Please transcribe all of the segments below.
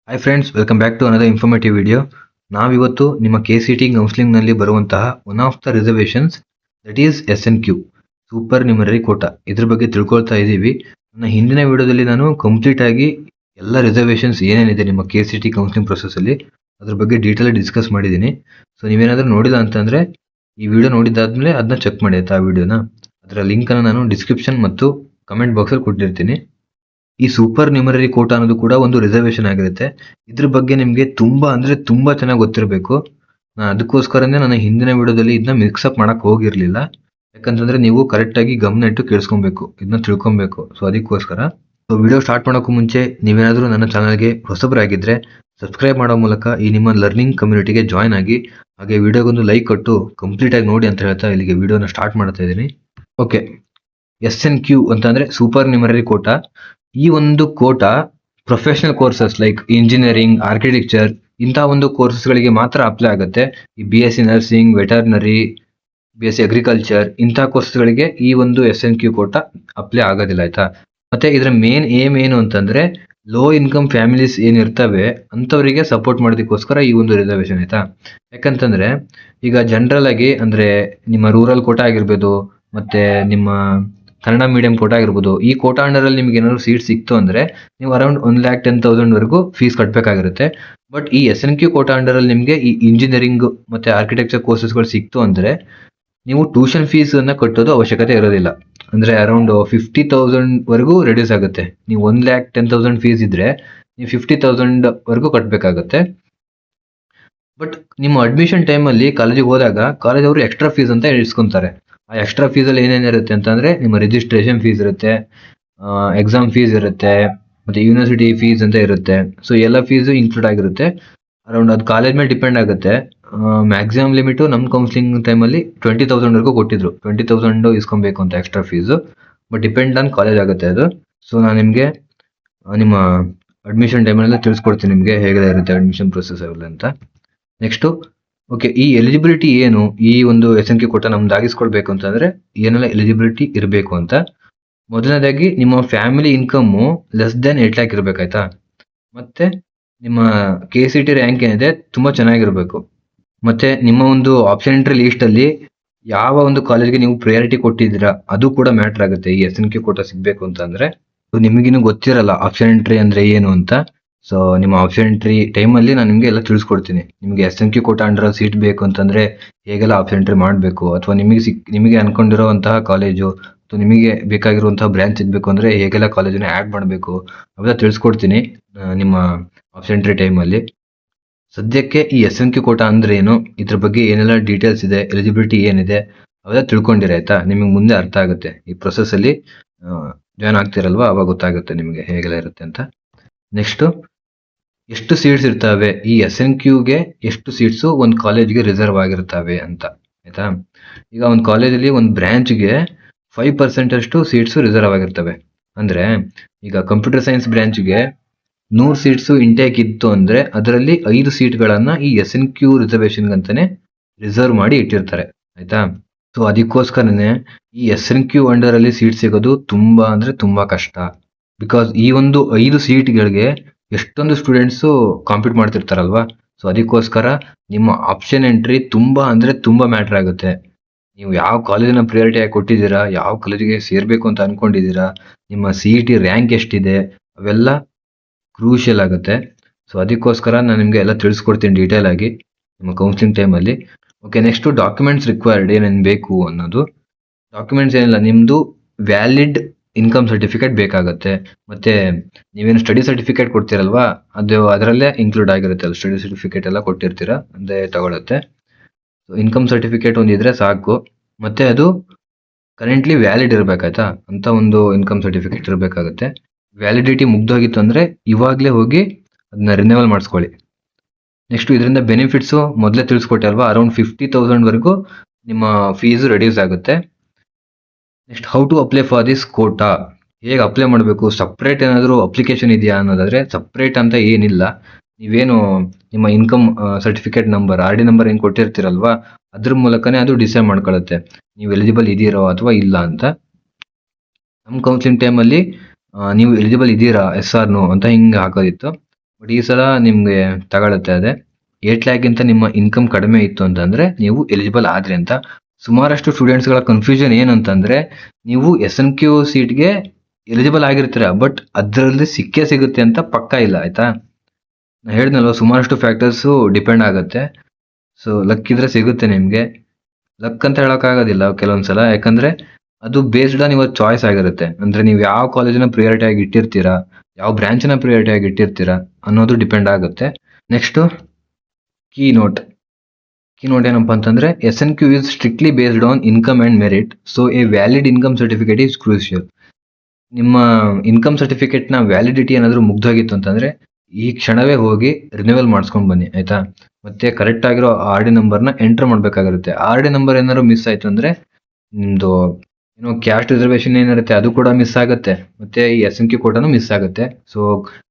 Hi friends, welcome back to another informative video. ನಾವಿವತ್ತು ನಿಮ್ಮ KCT ಕೌನ್ಸಿಲಿಂಗ್ನಲ್ಲಿ ಬರುವಂತಹ one of the reservations that is SNQ supernumerary quota ಇದ್ರ ಬಗ್ಗೆ ತಿಳ್ಕೊಳ್ತಾ ಇದ್ದೀವಿ. ನನ್ನ ಹಿಂದಿನ ವಿಡಿಯೋದಲ್ಲಿ ನಾನು ಕಂಪ್ಲೀಟ್ ಆಗಿ ಎಲ್ಲ ರಿಸರ್ವೇಷನ್ಸ್ ಏನೇನಿದೆ ನಿಮ್ಮ KCT ಕೌನ್ಸಿಲಿಂಗ್ ಪ್ರೊಸೆಸ್ಸಲ್ಲಿ ಅದ್ರ ಬಗ್ಗೆ ಡೀಟೇಲ್ ಡಿಸ್ಕಸ್ ಮಾಡಿದ್ದೀನಿ. ಸೊ ನೀವೇನಾದರೂ ನೋಡಿಲ್ಲ ಅಂತಂದರೆ ಈ ವಿಡಿಯೋ ನೋಡಿದ್ದಾದ್ಮೇಲೆ ಅದನ್ನ ಚೆಕ್ ಮಾಡಿ ಆಯ್ತಾ. ಆ ವಿಡಿಯೋನ ಅದರ ಲಿಂಕನ್ನು ನಾನು ಡಿಸ್ಕ್ರಿಪ್ಷನ್ ಮತ್ತು ಕಮೆಂಟ್ ಬಾಕ್ಸಲ್ಲಿ ಕೊಟ್ಟಿರ್ತೀನಿ. ಈ ಸೂಪರ್ ನ್ಯೂಮರರಿ ಕೋಟಾ ಅನ್ನೋದು ಕೂಡ ಒಂದು ರಿಸರ್ವೇಷನ್ ಆಗಿರುತ್ತೆ. ಇದ್ರ ಬಗ್ಗೆ ನಿಮಗೆ ತುಂಬಾ ಅಂದ್ರೆ ತುಂಬಾ ಚೆನ್ನಾಗಿ ಗೊತ್ತಿರಬೇಕು. ನಾನು ಅದಕ್ಕೋಸ್ಕರನೇ ನನ್ನ ಹಿಂದಿನ ವಿಡಿಯೋದಲ್ಲಿ ಇದನ್ನ ಮಿಕ್ಸಪ್ ಮಾಡಕ್ ಹೋಗಿರ್ಲಿಲ್ಲ. ಯಾಕಂತಂದ್ರೆ ನೀವು ಕರೆಕ್ಟ್ ಆಗಿ ಗಮನ ಇಟ್ಟು ಕೇಳಿಸ್ಕೊಬೇಕು, ಇದನ್ನ ತಿಳ್ಕೊಬೇಕು. ಸೊ ಅದಕ್ಕೋಸ್ಕರ ವಿಡಿಯೋ ಸ್ಟಾರ್ಟ್ ಮಾಡೋಕ್ಕೂ ಮುಂಚೆ ನೀವೇನಾದರೂ ನನ್ನ ಚಾನಲ್ಗೆ ಹೊಸಬರಾಗಿದ್ರೆ ಸಬ್ಸ್ಕ್ರೈಬ್ ಮಾಡೋ ಮೂಲಕ ಈ ನಿಮ್ಮ ಲರ್ನಿಂಗ್ ಕಮ್ಯುನಿಟಿಗೆ ಜಾಯ್ನ್ ಆಗಿ, ಹಾಗೆ ವಿಡಿಯೋಗೊಂದು ಲೈಕ್ ಕೊಟ್ಟು ಕಂಪ್ಲೀಟ್ ಆಗಿ ನೋಡಿ ಅಂತ ಹೇಳ್ತಾ ಇಲ್ಲಿಗೆ ವಿಡಿಯೋನ ಸ್ಟಾರ್ಟ್ ಮಾಡ್ತಾ ಇದ್ದೀನಿ. ಓಕೆ, SNQ ಅಂತಂದ್ರೆ ಸೂಪರ್ ನ್ಯೂಮರರಿ ಕೋಟಾ. ಈ ಒಂದು quota professional courses like engineering, architecture ಇಂತಹ ಒಂದು ಕೋರ್ಸಸ್ಗಳಿಗೆ ಮಾತ್ರ ಅಪ್ಲೈ ಆಗುತ್ತೆ. ಈ BSc nursing, veterinary, BSc agriculture ಇಂತಹ ಕೋರ್ಸ್ಗಳಿಗೆ ಈ ಒಂದು SNQ ಕೋಟಾ ಅಪ್ಲೈ ಆಗೋದಿಲ್ಲ ಆಯ್ತಾ. ಮತ್ತೆ ಇದರ ಮೇನ್ ಏಮ್ ಏನು ಅಂತಂದ್ರೆ ಲೋ ಇನ್ಕಮ್ ಫ್ಯಾಮಿಲೀಸ್ ಏನಿರ್ತವೆ ಅಂಥವರಿಗೆ ಸಪೋರ್ಟ್ ಮಾಡೋದಕ್ಕೋಸ್ಕರ ಈ ಒಂದು ರಿಸರ್ವೇಷನ್ ಆಯ್ತಾ. ಯಾಕಂತಂದ್ರೆ ಈಗ ಜನರಲ್ ಆಗಿ ಅಂದ್ರೆ ನಿಮ್ಮ ರೂರಲ್ ಕೋಟಾ ಆಗಿರ್ಬೋದು, ಮತ್ತೆ ನಿಮ್ಮ ಕನ್ನಡ ಮೀಡಿಯಂ ಕೋಟಾ ಆಗಿರ್ಬೋದು, ಈ ಕೋಟಾ ಅಂಡರ್ ಅಲ್ಲಿ ನಿಮ್ಗೆ ಏನಾದ್ರು ಸೀಟ್ ಸಿಕ್ತು ಅಂದ್ರೆ ನೀವು ಅರೌಂಡ್ 1,10,000 ವರೆಗೂ ಫೀಸ್ ಕಟ್ಟಬೇಕಾಗಿರುತ್ತೆ. ಬಟ್ ಈ SNQ ಕೋಟಾ ಅಂಡರ್ ಅಲ್ಲಿ ನಿಮ್ಗೆ ಈ ಇಂಜಿನಿಯರಿಂಗ್ ಮತ್ತೆ ಆರ್ಕಿಟೆಕ್ಚರ್ ಕೋರ್ಸಸ್ಗಳು ಸಿಕ್ತು ಅಂದ್ರೆ ನೀವು ಟ್ಯೂಷನ್ ಫೀಸ್ ಅನ್ನ ಕಟ್ಟೋದು ಅವಶ್ಯಕತೆ ಇರೋದಿಲ್ಲ. ಅಂದ್ರೆ ಅರೌಂಡ್ 50,000 ವರೆಗೂ ರೆಡ್ಯೂಸ್ ಆಗುತ್ತೆ. ನೀವು 1,10,000 ಫೀಸ್ ಇದ್ರೆ ನೀವು 50,000 ವರೆಗೂ ಕಟ್ಟಬೇಕಾಗುತ್ತೆ. ಬಟ್ ನಿಮ್ಮ ಅಡ್ಮಿಷನ್ ಟೈಮ್ ಅಲ್ಲಿ ಕಾಲೇಜಿಗೆ ಹೋದಾಗ ಕಾಲೇಜ್ ಅವರು ಎಕ್ಸ್ಟ್ರಾ ಫೀಸ್ ಅಂತ ಇಸ್ಕೊಂತಾರೆ. ಆ ಎಕ್ಸ್ಟ್ರಾ ಫೀಸ್ ಅಲ್ಲಿ ಏನೇನಿರುತ್ತೆ ಅಂತಂದ್ರೆ ನಿಮ್ಮ ರಿಜಿಸ್ಟ್ರೇಷನ್ ಫೀಸ್ ಇರುತ್ತೆ, ಎಕ್ಸಾಮ್ ಫೀಸ್ ಇರುತ್ತೆ, ಮತ್ತೆ ಯೂನಿವರ್ಸಿಟಿ ಫೀಸ್ ಅಂತ ಇರುತ್ತೆ. ಸೊ ಎಲ್ಲ ಫೀಸ್ ಇನ್ಕ್ಲೂಡ್ ಆಗಿರುತ್ತೆ. ಅರೌಂಡ್ ಅದು ಕಾಲೇಜ್ ಮೇಲೆ ಡಿಪೆಂಡ್ ಆಗುತ್ತೆ. ಮ್ಯಾಕ್ಸಿಮಮ್ ಲಿಮಿಟ್ ನಮ್ಮ ಕೌನ್ಸಿಲಿಂಗ್ ಟೈಮಲ್ಲಿ 20,000 ವರೆಗೂ ಕೊಟ್ಟಿದ್ರು. 20,000 ಇಸ್ಕೊಬೇಕು ಅಂತ extra fees. But depend on college ಆಗುತ್ತೆ ಅದು. ಸೊ ನಾನು ನಿಮಗೆ ನಿಮ್ಮ ಅಡ್ಮಿಷನ್ ಟೈಮಲ್ಲೆಲ್ಲ ತಿಳಿಸ್ಕೊಡ್ತೀನಿ ನಿಮಗೆ ಹೇಗೆ ಇರುತ್ತೆ ಅಡ್ಮಿಷನ್ ಪ್ರೊಸೆಸ್ ಅವೆಲ್ಲ ಅಂತ. ನೆಕ್ಸ್ಟು ಓಕೆ, ಈ ಎಲಿಜಿಬಿಲಿಟಿ ಏನು, ಈ ಒಂದು SNQ ಕೋಟಾ ನಮ್ದು ಆಗಿಸ್ಕೊಳ್ಬೇಕು ಅಂತಂದ್ರೆ ಏನೆಲ್ಲ ಎಲಿಜಿಬಿಲಿಟಿ ಇರಬೇಕು ಅಂತ. ಮೊದಲನೇದಾಗಿ ನಿಮ್ಮ family income less than 8 lakh ಇರಬೇಕಾಯ್ತಾ. ಮತ್ತೆ ನಿಮ್ಮ KCT ರ್ಯಾಂಕ್ ಏನಿದೆ ತುಂಬಾ ಚೆನ್ನಾಗಿರ್ಬೇಕು. ಮತ್ತೆ ನಿಮ್ಮ ಒಂದು ಆಪ್ಷನ್ ಎಂಟ್ರಿ ಲೀಸ್ಟ್ ಅಲ್ಲಿ ಯಾವ ಒಂದು ಕಾಲೇಜ್ಗೆ ನೀವು ಪ್ರಯಾರಿಟಿ ಕೊಟ್ಟಿದ್ದೀರಾ ಅದು ಕೂಡ ಮ್ಯಾಟರ್ ಆಗುತ್ತೆ ಈ SNQ ಕೋಟಾ ಸಿಗ್ಬೇಕು ಅಂತ ಅಂದ್ರೆ. ನಿಮಗಿನ್ನೂ ಗೊತ್ತಿರಲ್ಲ ಆಪ್ಷನ್ ಎಂಟ್ರಿ ಅಂದ್ರೆ ಏನು ಅಂತ. ಸೊ ನಿಮ್ಮ ಆಪ್ಷನ್ ಎಂಟ್ರಿ ಟೈಮಲ್ಲಿ ನಾನು ನಿಮಗೆ ಎಲ್ಲ ತಿಳಿಸ್ಕೊಡ್ತೀನಿ. ನಿಮಗೆ SNQ ಕೋಟಾ ಅಂಡರ್ ಸೀಟ್ ಬೇಕು ಅಂತಂದ್ರೆ ಹೇಗೆಲ್ಲ ಆಪ್ಷನ್ ಎಂಟ್ರಿ ಮಾಡಬೇಕು, ಅಥವಾ ನಿಮಗೆ ಅನ್ಕೊಂಡಿರುವಂತಹ ಕಾಲೇಜು ಅಥವಾ ನಿಮಗೆ ಬೇಕಾಗಿರುವಂತಹ ಬ್ರಾಂಚ್ ಇರಬೇಕು ಅಂದ್ರೆ ಹೇಗೆಲ್ಲ ಕಾಲೇಜನ್ನ ಆ್ಯಡ್ ಮಾಡಬೇಕು ಅವೆಲ್ಲ ತಿಳಿಸ್ಕೊಡ್ತೀನಿ ನಿಮ್ಮ ಆಪ್ಷನ್ ಎಂಟ್ರಿ ಟೈಮಲ್ಲಿ. ಸದ್ಯಕ್ಕೆ ಈ SNQ ಕೋಟಾ ಅಂದ್ರೆ ಏನು, ಇದ್ರ ಬಗ್ಗೆ ಏನೆಲ್ಲ ಡೀಟೇಲ್ಸ್ ಇದೆ, ಎಲಿಜಿಬಿಲಿಟಿ ಏನಿದೆ ಅವೆಲ್ಲ ತಿಳ್ಕೊಂಡಿರ ಆಯ್ತಾ. ನಿಮಗೆ ಮುಂದೆ ಅರ್ಥ ಆಗುತ್ತೆ ಈ ಪ್ರೊಸೆಸ್ ಅಲ್ಲಿ ಜಾಯ್ನ್ ಆಗ್ತಿರಲ್ವಾ, ಅವಾಗ ಗೊತ್ತಾಗುತ್ತೆ ನಿಮಗೆ ಹೇಗೆಲ್ಲ ಇರುತ್ತೆ ಅಂತ. ನೆಕ್ಸ್ಟ್, ಎಷ್ಟು ಸೀಟ್ಸ್ ಇರ್ತವೆ ಈ SNQಗೆ, ಎಷ್ಟು ಸೀಟ್ಸು ಒಂದು ಕಾಲೇಜ್ಗೆ ರಿಸರ್ವ್ ಆಗಿರ್ತವೆ ಅಂತ ಆಯ್ತಾ. ಈಗ ಒಂದು ಕಾಲೇಜಲ್ಲಿ ಒಂದು ಬ್ರಾಂಚ್ಗೆ 5% ಅಷ್ಟು ಸೀಟ್ಸು ರಿಸರ್ವ್ ಆಗಿರ್ತವೆ. ಅಂದ್ರೆ ಈಗ ಕಂಪ್ಯೂಟರ್ ಸೈನ್ಸ್ ಬ್ರಾಂಚ್ಗೆ 100 ಸೀಟ್ಸು ಇಂಟೇಕ್ ಇತ್ತು ಅಂದ್ರೆ ಅದರಲ್ಲಿ 5 ಸೀಟ್ಗಳನ್ನ ಈ SNQ ರಿಸರ್ವೇಷನ್ ಅಂತಾನೆ ರಿಸರ್ವ್ ಮಾಡಿ ಇಟ್ಟಿರ್ತಾರೆ ಆಯ್ತಾ. ಸೊ ಅದಕ್ಕೋಸ್ಕರನೇ ಈ SNQ ಅಂಡರ್ ಅಲ್ಲಿ ಸೀಟ್ ಸಿಗೋದು ತುಂಬಾ ಅಂದ್ರೆ ತುಂಬಾ ಕಷ್ಟ. ಬಿಕಾಸ್ ಈ ಒಂದು 5 ಸೀಟ್ಗಳಿಗೆ ಎಷ್ಟೊಂದು ಸ್ಟೂಡೆಂಟ್ಸು ಕಾಂಪೀಟ್ ಮಾಡ್ತಿರ್ತಾರಲ್ವಾ. ಸೊ ಅದಕ್ಕೋಸ್ಕರ ನಿಮ್ಮ ಆಪ್ಷನ್ ಎಂಟ್ರಿ ತುಂಬಾ ಅಂದ್ರೆ ತುಂಬಾ ಮ್ಯಾಟರ್ ಆಗುತ್ತೆ. ನೀವು ಯಾವ ಕಾಲೇಜಿನ ಪ್ರಿಯಾರಿಟಿ ಆಗಿ ಕೊಟ್ಟಿದ್ದೀರಾ, ಯಾವ ಕಾಲೇಜಿಗೆ ಸೇರ್ಬೇಕು ಅಂತ ಅನ್ಕೊಂಡಿದ್ದೀರಾ, ನಿಮ್ಮ CET ರ್ಯಾಂಕ್ ಎಷ್ಟಿದೆ ಅವೆಲ್ಲ ಕ್ರೂಷಿಯಲ್ ಆಗುತ್ತೆ. ಸೊ ಅದಕ್ಕೋಸ್ಕರ ನಾನು ನಿಮಗೆ ಎಲ್ಲ ತಿಳಿಸ್ಕೊಡ್ತೀನಿ ಡೀಟೇಲ್ ಆಗಿ ನಿಮ್ಮ ಕೌನ್ಸಿಲಿಂಗ್ ಟೈಮಲ್ಲಿ. ಓಕೆ, ನೆಕ್ಸ್ಟ್ ಡಾಕ್ಯುಮೆಂಟ್ಸ್ ರಿಕ್ವೈರ್ಡ್ ಏನೇನು ಬೇಕು ಅನ್ನೋದು. ಡಾಕ್ಯುಮೆಂಟ್ಸ್ ಏನಿಲ್ಲ, ನಿಮ್ಮದು ವ್ಯಾಲಿಡ್ ಇನ್ಕಮ್ ಸರ್ಟಿಫಿಕೇಟ್ ಬೇಕಾಗುತ್ತೆ. ಮತ್ತೆ ನೀವೇನು ಸ್ಟಡಿ ಸರ್ಟಿಫಿಕೇಟ್ ಕೊಡ್ತೀರಲ್ವಾ ಅದು ಅದರಲ್ಲೇ ಇನ್ಕ್ಲೂಡ್ ಆಗಿರುತ್ತೆ. ಅದು ಸ್ಟಡಿ ಸರ್ಟಿಫಿಕೇಟ್ ಎಲ್ಲ ಕೊಟ್ಟಿರ್ತೀರಾ ಅದೇ ತಗೊಳುತ್ತೆ. ಸೊ ಇನ್ಕಮ್ ಸರ್ಟಿಫಿಕೇಟ್ ಒಂದಿದ್ರೆ ಸಾಕು. ಮತ್ತೆ ಅದು ಕರೆಂಟ್ಲಿ ವ್ಯಾಲಿಡ್ ಇರಬೇಕಾಯ್ತಾ, ಅಂತ ಒಂದು ಇನ್ಕಮ್ ಸರ್ಟಿಫಿಕೇಟ್ ಇರಬೇಕಾಗುತ್ತೆ. ವ್ಯಾಲಿಡಿಟಿ ಮುಗ್ದೋಗಿತ್ತು ಅಂದ್ರೆ ಇವಾಗಲೇ ಹೋಗಿ ಅದನ್ನ ರಿನ್ಯೂವಲ್ ಮಾಡಿಸ್ಕೊಳ್ಳಿ. ನೆಕ್ಸ್ಟ್ ಇದರಿಂದ ಬೆನಿಫಿಟ್ಸು ಮೊದಲೇ ತಿಳಿಸ್ಕೊಟ್ಟೆ ಅಲ್ವಾ, ಅರೌಂಡ್ 50,000 ವರೆಗೂ ನಿಮ್ಮ ಫೀಸ್ ರೆಡ್ಯೂಸ್ ಆಗುತ್ತೆ. Next, how to apply for this quota, ಹೇಗೆ ಅಪ್ಲೈ ಮಾಡಬೇಕು, ಸಪ್ರೇಟ್ ಏನಾದರೂ ಅಪ್ಲಿಕೇಶನ್ ಇದೆಯಾ ಅನ್ನೋದಾದ್ರೆ ಸಪ್ರೇಟ್ ಅಂತ ಏನಿಲ್ಲ. ನೀವೇನು ನಿಮ್ಮ income certificate number RD number ಏನು ಕೊಟ್ಟಿರ್ತೀರಲ್ವಾ ಅದ್ರ ಮೂಲಕನೇ ಅದು ಡಿಸೈಡ್ ಮಾಡ್ಕೊಳ್ಳುತ್ತೆ ನೀವು ಎಲಿಜಿಬಲ್ ಇದೀರೋ ಅಥವಾ ಇಲ್ಲ ಅಂತ. ನಮ್ಮ ಕೌನ್ಸಿಲಿಂಗ್ ಟೈಮಲ್ಲಿ ನೀವು ಎಲಿಜಿಬಲ್ ಇದ್ದೀರಾ, ಎಸ್ ಆರ್ ನೋ ಅಂತ ಹಿಂಗೆ ಹಾಕೋದಿತ್ತು. ಬಟ್ ಈ ಸಲ ನಿಮಗೆ ತಗೊಳುತ್ತೆ ಅದೇ 8 ಲ್ಯಾಕ್ಗಿಂತ ನಿಮ್ಮ ಇನ್ಕಮ್ ಕಡಿಮೆ ಇತ್ತು ಅಂತಂದ್ರೆ ನೀವು ಎಲಿಜಿಬಲ್ ಆದ್ರಿ ಅಂತ. ಸುಮಾರಷ್ಟು ಸ್ಟೂಡೆಂಟ್ಸ್ಗಳ ಕನ್ಫ್ಯೂಷನ್ ಏನಂತಂದ್ರೆ ನೀವು SNQ ಸೀಟ್ಗೆ ಎಲಿಜಿಬಲ್ ಆಗಿರ್ತೀರ, ಬಟ್ ಅದರಲ್ಲಿ ಸಿಕ್ಕೇ ಸಿಗುತ್ತೆ ಅಂತ ಪಕ್ಕ ಇಲ್ಲ ಆಯ್ತಾ. ನಾ ಹೇಳಿದ್ನಲ್ವ ಸುಮಾರಷ್ಟು ಫ್ಯಾಕ್ಟರ್ಸ್ ಡಿಪೆಂಡ್ ಆಗುತ್ತೆ. ಸೊ ಲಕ್ ಇದ್ರೆ ಸಿಗುತ್ತೆ ನಿಮ್ಗೆ. ಲಕ್ ಅಂತ ಹೇಳೋಕ್ಕಾಗೋದಿಲ್ಲ ಕೆಲವೊಂದ್ಸಲ, ಯಾಕಂದ್ರೆ ಅದು ಬೇಸ್ಡ್ ಆನ್ ಯುವರ್ ಚಾಯ್ಸ್ ಆಗಿರುತ್ತೆ. ಅಂದ್ರೆ ನೀವು ಯಾವ ಕಾಲೇಜಿನ ಪ್ರಿಯಾರಿಟಿ ಆಗಿ ಇಟ್ಟಿರ್ತೀರಾ, ಯಾವ ಬ್ರಾಂಚ್ನ ಪ್ರಿಯಾರಿಟಿ ಆಗಿ ಇಟ್ಟಿರ್ತೀರಾ ಅನ್ನೋದು ಡಿಪೆಂಡ್ ಆಗುತ್ತೆ. ನೆಕ್ಸ್ಟ್ ಕೀ ನೋಟ್ ಏನಪ್ಪಾ ಅಂತಂದ್ರೆ SNQ is strictly based on income and merit, so a valid income certificate is crucial. ನಿಮ್ಮ ಇನ್ಕಮ್ ಸರ್ಟಿಫಿಕೇಟ್ ನ ವ್ಯಾಲಿಡಿಟಿ ಏನಾದ್ರು ಮುಗ್ದೋಗಿತ್ತು ಅಂತಂದ್ರೆ ಈ ಕ್ಷಣವೇ ಹೋಗಿ ರಿನ್ಯೂವಲ್ ಮಾಡಿಸ್ಕೊಂಡ್ ಬನ್ನಿ ಆಯ್ತಾ. ಮತ್ತೆ ಕರೆಕ್ಟ್ ಆಗಿರೋ RD ನಂಬರ್ನ ಎಂಟರ್ ಮಾಡ್ಬೇಕಾಗಿರುತ್ತೆ. RD ನಂಬರ್ ಏನಾದ್ರು ಮಿಸ್ ಆಯ್ತು ಅಂದ್ರೆ ನಿಮ್ದು ಏನೋ ಕ್ಯಾಸ್ಟ್ ರಿಸರ್ವೇಶನ್ ಏನಿರುತ್ತೆ ಅದು ಕೂಡ ಮಿಸ್ ಆಗುತ್ತೆ, ಮತ್ತೆ ಈ SNQ ಕೋಟಾನು ಮಿಸ್ ಆಗುತ್ತೆ. ಸೊ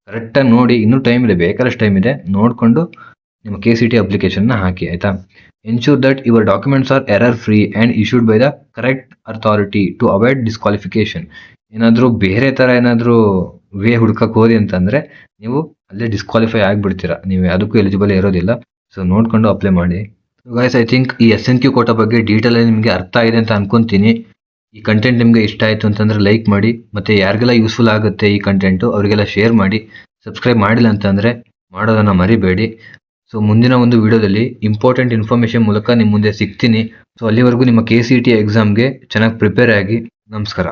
ಕರೆಕ್ಟ್ ಆಗಿ ನೋಡಿ, ಇನ್ನೂ ಟೈಮ್ ಇದೆ, ಬೇಕಾದಷ್ಟು ಟೈಮ್ ಇದೆ, ನೋಡ್ಕೊಂಡು ನಿಮ್ಮ KCT ಅಪ್ಲಿಕೇಶನ್ ನ ಹಾಕಿ ಆಯ್ತಾ. Ensure that your documents are error free and issued by the correct authority to avoid disqualification. ಏನಾದ್ರು ಬೇರೆ ತರ ಏನಾದ್ರು ವೇ ಹುಡ್ಕಕ್ ಹೋದಿ ಅಂತಂದ್ರೆ ನೀವು ಅಲ್ಲೇ ಡಿಸ್ಕ್ವಾಲಿಫೈ ಆಗ್ಬಿಡ್ತೀರಾ, ನೀವು ಅದಕ್ಕೂ ಎಲಿಜಿಬಲ್ ಇರೋದಿಲ್ಲ. ಸೊ ನೋಡ್ಕೊಂಡು ಅಪ್ಲೈ ಮಾಡಿ. ಗೈಸ್, ಐ ಥಿಂಕ್ ಈ SNQ ಕೋಟಾ ಬಗ್ಗೆ ಡೀಟೇಲ್ ಆಗಿ ನಿಮಗೆ ಅರ್ಥ ಆಗಿದೆ ಅಂತ ಅನ್ಕೊಂತೀನಿ. ಈ ಕಂಟೆಂಟ್ ನಿಮ್ಗೆ ಇಷ್ಟ ಆಯ್ತು ಅಂತಂದ್ರೆ ಲೈಕ್ ಮಾಡಿ, ಮತ್ತೆ ಯಾರಿಗೆಲ್ಲ ಯೂಸ್ಫುಲ್ ಆಗುತ್ತೆ ಈ ಕಂಟೆಂಟ್ ಅವರಿಗೆಲ್ಲ ಶೇರ್ ಮಾಡಿ. ಸಬ್ಸ್ಕ್ರೈಬ್ ಮಾಡಿಲ್ಲ ಅಂತಂದ್ರೆ ಮಾಡೋದನ್ನ ಮರಿಬೇಡಿ. ಸೊ ಮುಂದಿನ ಒಂದು ವಿಡಿಯೋದಲ್ಲಿ ಇಂಪಾರ್ಟೆಂಟ್ ಇನ್ಫಾರ್ಮೇಶನ್ ಮೂಲಕ ನಿಮ್ಮ ಮುಂದೆ ಸಿಗ್ತೀನಿ. ಸೊ ಅಲ್ಲಿವರೆಗೂ ನಿಮ್ಮ KCT ಎಕ್ಸಾಮ್ಗೆ ಚೆನ್ನಾಗಿ ಪ್ರಿಪೇರ್ ಆಗಿ. ನಮಸ್ಕಾರ.